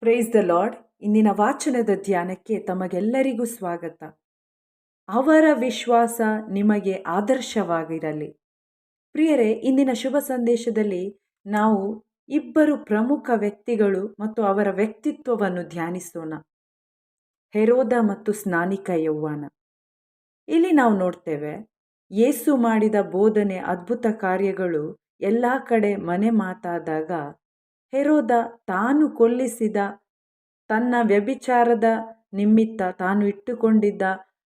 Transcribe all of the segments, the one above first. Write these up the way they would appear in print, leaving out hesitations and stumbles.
Price the lord. ಇಂದಿನ ವಾಚನದ ಧ್ಯಾನಕ್ಕೆ ತಮಗೆಲ್ಲರಿಗೂ ಸ್ವಾಗತ. ಅವರ ವಿಶ್ವಾಸ ನಿಮಗೆ ಆದರ್ಶವಾಗಿರಲಿ. ಪ್ರಿಯರೇ, ಇಂದಿನ ಶುಭ ಸಂದೇಶದಲ್ಲಿ ನಾವು ಇಬ್ಬರು ಪ್ರಮುಖ ವ್ಯಕ್ತಿಗಳು ಮತ್ತು ಅವರ ವ್ಯಕ್ತಿತ್ವವನ್ನು ಧ್ಯಾನಿಸೋಣ. ಹೆರೋದ ಮತ್ತು ಸ್ನಾನಿಕ ಯೌವನ. ಇಲ್ಲಿ ನಾವು ನೋಡ್ತೇವೆ, ಯೇಸು ಮಾಡಿದ ಬೋಧನೆ, ಅದ್ಭುತ ಕಾರ್ಯಗಳು ಎಲ್ಲ ಕಡೆ ಮನೆ ಮಾತಾದಾಗ ಹೆರೋದ ತಾನು ಕೊಲ್ಲಿಸಿದ, ತನ್ನ ವ್ಯಭಿಚಾರದ ನಿಮಿತ್ತ ತಾನು ಇಟ್ಟುಕೊಂಡಿದ್ದ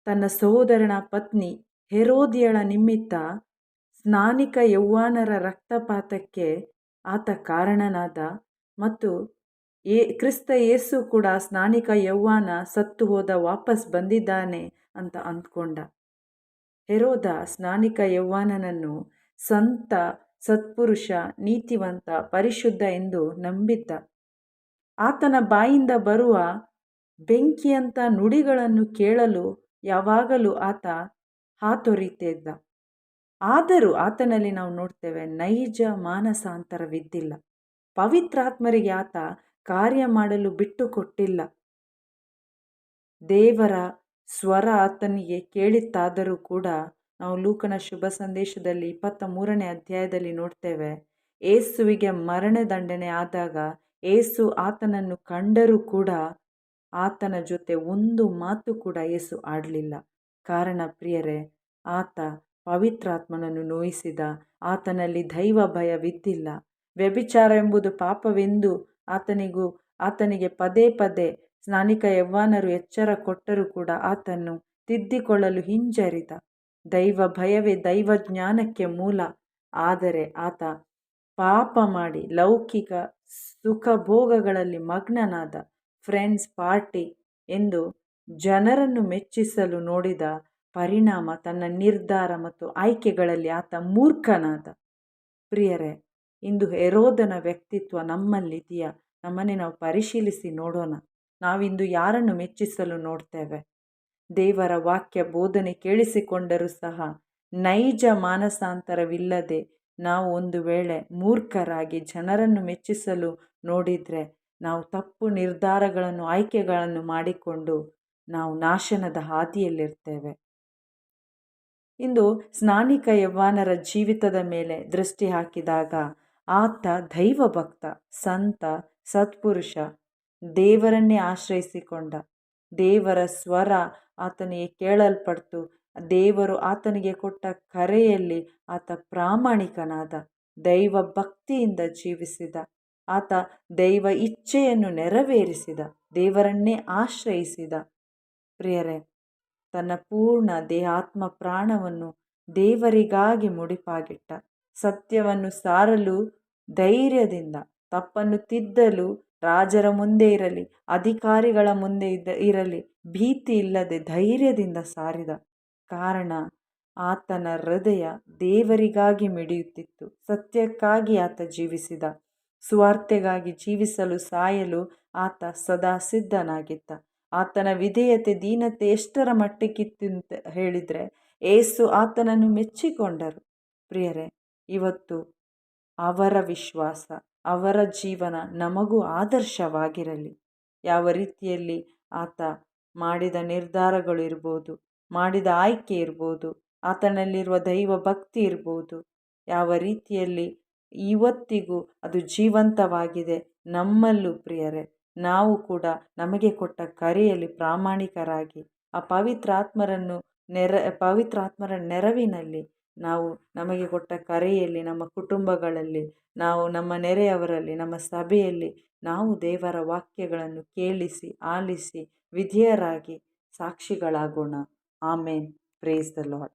ತನ್ನ ಸಹೋದರನ ಪತ್ನಿ ಹೆರೋದಿಯಳ ನಿಮಿತ್ತ ಸ್ನಾನಿಕ ಯೌವನರ ರಕ್ತಪಾತಕ್ಕೆ ಆತ ಕಾರಣನಾದ. ಮತ್ತು ಕ್ರಿಸ್ತ ಯೇಸು ಕೂಡ ಸ್ನಾನಿಕ ಯೌವನ ಸತ್ತು ಹೋದ, ವಾಪಸ್ ಬಂದಿದ್ದಾನೆ ಅಂತ ಅಂದ್ಕೊಂಡ. ಹೆರೋದ ಸ್ನಾನಿಕ ಯೌವನನನ್ನು ಸಂತ, ಸತ್ಪುರುಷ, ನೀತಿವಂತ, ಪರಿಶುದ್ಧ ಎಂದು ನಂಬಿದ್ದ. ಆತನ ಬಾಯಿಂದ ಬರುವ ಬೆಂಕಿಯಂಥ ನುಡಿಗಳನ್ನು ಕೇಳಲು ಯಾವಾಗಲೂ ಆತ ಹಾತೊರೀತಿದ್ದ. ಆದರೂ ಆತನಲ್ಲಿ ನಾವು ನೋಡ್ತೇವೆ, ನೈಜ ಮಾನಸಾಂತರವಿದ್ದಿಲ್ಲ. ಪವಿತ್ರಾತ್ಮರಿಗೆ ಆತ ಕಾರ್ಯ ಮಾಡಲು ಬಿಟ್ಟುಕೊಟ್ಟಿಲ್ಲ. ದೇವರ ಸ್ವರ ಆತನಿಗೆ ಕೇಳಿತ್ತಾದರೂ ಕೂಡ ನಾವು ಲೂಕನ ಶುಭ ಸಂದೇಶದಲ್ಲಿ 23ನೇ ಅಧ್ಯಾಯದಲ್ಲಿ ನೋಡ್ತೇವೆ, ಏಸುವಿಗೆ ಮರಣದಂಡನೆ ಆದಾಗ ಏಸು ಆತನನ್ನು ಕಂಡರೂ ಕೂಡ ಆತನ ಜೊತೆ ಒಂದು ಮಾತು ಕೂಡ ಏಸು ಆಡಲಿಲ್ಲ. ಕಾರಣ ಪ್ರಿಯರೇ, ಆತ ಪವಿತ್ರಾತ್ಮನನ್ನು ನೋಯಿಸಿದ. ಆತನಲ್ಲಿ ದೈವ ಭಯವಿದ್ದಿಲ್ಲ. ವ್ಯಭಿಚಾರ ಎಂಬುದು ಪಾಪವೆಂದು ಆತನಿಗೆ ಪದೇ ಪದೇ ಸ್ನಾನಿಕ ಯೌವನರು ಎಚ್ಚರ ಕೊಟ್ಟರೂ ಕೂಡ ಆತನು ತಿದ್ದಿಕೊಳ್ಳಲು ಹಿಂಜರಿದ. ದೈವ ಭಯವೇ ದೈವ ಜ್ಞಾನಕ್ಕೆ ಮೂಲ. ಆದರೆ ಆತ ಪಾಪ ಮಾಡಿ ಲೌಕಿಕ ಸುಖಭೋಗಗಳಲ್ಲಿ ಮಗ್ನನಾದ. ಫ್ರೆಂಡ್ಸ್, ಪಾರ್ಟಿ ಎಂದು ಜನರನ್ನು ಮೆಚ್ಚಿಸಲು ನೋಡಿದ ಪರಿಣಾಮ ತನ್ನ ನಿರ್ಧಾರ ಮತ್ತು ಆಯ್ಕೆಗಳಲ್ಲಿ ಆತ ಮೂರ್ಖನಾದ. ಪ್ರಿಯರೇ, ಇಂದು ಹೆರೋದನ ವ್ಯಕ್ತಿತ್ವ ನಮ್ಮಲ್ಲಿದೆಯಾ? ನಮ್ಮನ್ನೇ ನಾವು ಪರಿಶೀಲಿಸಿ ನೋಡೋಣ. ನಾವಿಂದು ಯಾರನ್ನು ಮೆಚ್ಚಿಸಲು ನೋಡ್ತೇವೆ? ದೇವರ ವಾಕ್ಯ ಬೋಧನೆ ಕೇಳಿಸಿಕೊಂಡರೂ ಸಹ ನೈಜ ಮಾನಸಾಂತರವಿಲ್ಲದೆ ನಾವು ಒಂದು ವೇಳೆ ಮೂರ್ಖರಾಗಿ ಜನರನ್ನು ಮೆಚ್ಚಿಸಲು ನೋಡಿದರೆ ನಾವು ತಪ್ಪು ನಿರ್ಧಾರಗಳನ್ನು, ಆಯ್ಕೆಗಳನ್ನು ಮಾಡಿಕೊಂಡು ನಾವು ನಾಶನದ ಹಾದಿಯಲ್ಲಿರ್ತೇವೆ. ಇಂದು ಸ್ನಾನಿಕ ಯೌವನರ ಜೀವಿತದ ಮೇಲೆ ದೃಷ್ಟಿ ಹಾಕಿದಾಗ ಆತ ದೈವ ಭಕ್ತ, ಸಂತ, ಸತ್ಪುರುಷ, ದೇವರನ್ನೇ ಆಶ್ರಯಿಸಿಕೊಂಡ. ದೇವರ ಸ್ವರ ಆತನಿಗೆ ಕೇಳಲ್ಪಡ್ತು. ದೇವರು ಆತನಿಗೆ ಕೊಟ್ಟ ಕರೆಯಲ್ಲಿ ಆತ ಪ್ರಾಮಾಣಿಕನಾದ. ದೈವ ಭಕ್ತಿಯಿಂದ ಜೀವಿಸಿದ. ಆತ ದೈವ ಇಚ್ಛೆಯನ್ನು ನೆರವೇರಿಸಿದ. ದೇವರನ್ನೇ ಆಶ್ರಯಿಸಿದ. ಪ್ರಿಯರೇ, ತನ್ನ ಪೂರ್ಣ ದೇಹಾತ್ಮ ಪ್ರಾಣವನ್ನು ದೇವರಿಗಾಗಿ ಮುಡಿಪಾಗಿಟ್ಟ. ಸತ್ಯವನ್ನು ಸಾರಲು ಧೈರ್ಯದಿಂದ, ತಪ್ಪನ್ನು ತಿದ್ದಲು ರಾಜರ ಮುಂದೆ ಇರಲಿ, ಅಧಿಕಾರಿಗಳ ಮುಂದೆ ಇರಲಿ, ಭೀತಿ ಇಲ್ಲದೆ ಧೈರ್ಯದಿಂದ ಸಾರಿದ. ಕಾರಣ ಆತನ ಹೃದಯ ದೇವರಿಗಾಗಿ ಮಿಡಿಯುತ್ತಿತ್ತು. ಸತ್ಯಕ್ಕಾಗಿ ಆತ ಜೀವಿಸಿದ. ಸ್ವಾರ್ಥೆಗಾಗಿ ಜೀವಿಸಲು, ಸಾಯಲು ಆತ ಸದಾ ಸಿದ್ಧನಾಗಿದ್ದ. ಆತನ ವಿಧೇಯತೆ, ದೀನತೆ ಎಷ್ಟರ ಮಟ್ಟಕ್ಕಿತ್ತು ಅಂತ ಹೇಳಿದರೆ ಏಸು ಆತನನ್ನು ಮೆಚ್ಚಿಕೊಂಡರು. ಪ್ರಿಯರೇ, ಇವತ್ತು ಅವರ ವಿಶ್ವಾಸ, ಅವರ ಜೀವನ ನಮಗೂ ಆದರ್ಶವಾಗಿರಲಿ. ಯಾವ ರೀತಿಯಲ್ಲಿ ಆತ ಮಾಡಿದ ನಿರ್ಧಾರಗಳು ಇರ್ಬೋದು, ಮಾಡಿದ ಆಯ್ಕೆ ಇರ್ಬೋದು, ಆತನಲ್ಲಿರುವ ದೈವ ಭಕ್ತಿ ಇರ್ಬೋದು, ಯಾವ ರೀತಿಯಲ್ಲಿ ಇವತ್ತಿಗೂ ಅದು ಜೀವಂತವಾಗಿದೆ ನಮ್ಮಲ್ಲೂ. ಪ್ರಿಯರೇ, ನಾವು ಕೂಡ ನಮಗೆ ಕೊಟ್ಟ ಕರೆಯಲ್ಲಿ ಪ್ರಾಮಾಣಿಕರಾಗಿ ಆ ಪವಿತ್ರಾತ್ಮರ ನೆರವಿನಲ್ಲಿ ನಾವು ನಮಗೆ ಕೊಟ್ಟ ಕರೆಯಲ್ಲಿ, ನಮ್ಮ ಕುಟುಂಬಗಳಲ್ಲಿ, ನಾವು ನಮ್ಮ ನೆರೆಯವರಲ್ಲಿ, ನಮ್ಮ ಸಭೆಯಲ್ಲಿ ನಾವು ದೇವರ ವಾಕ್ಯಗಳನ್ನು ಕೇಳಿಸಿ, ಆಲಿಸಿ, ವಿಧೇಯರಾಗಿ ಸಾಕ್ಷಿಗಳಾಗೋಣ. ಆಮೇನ್. Praise the lord.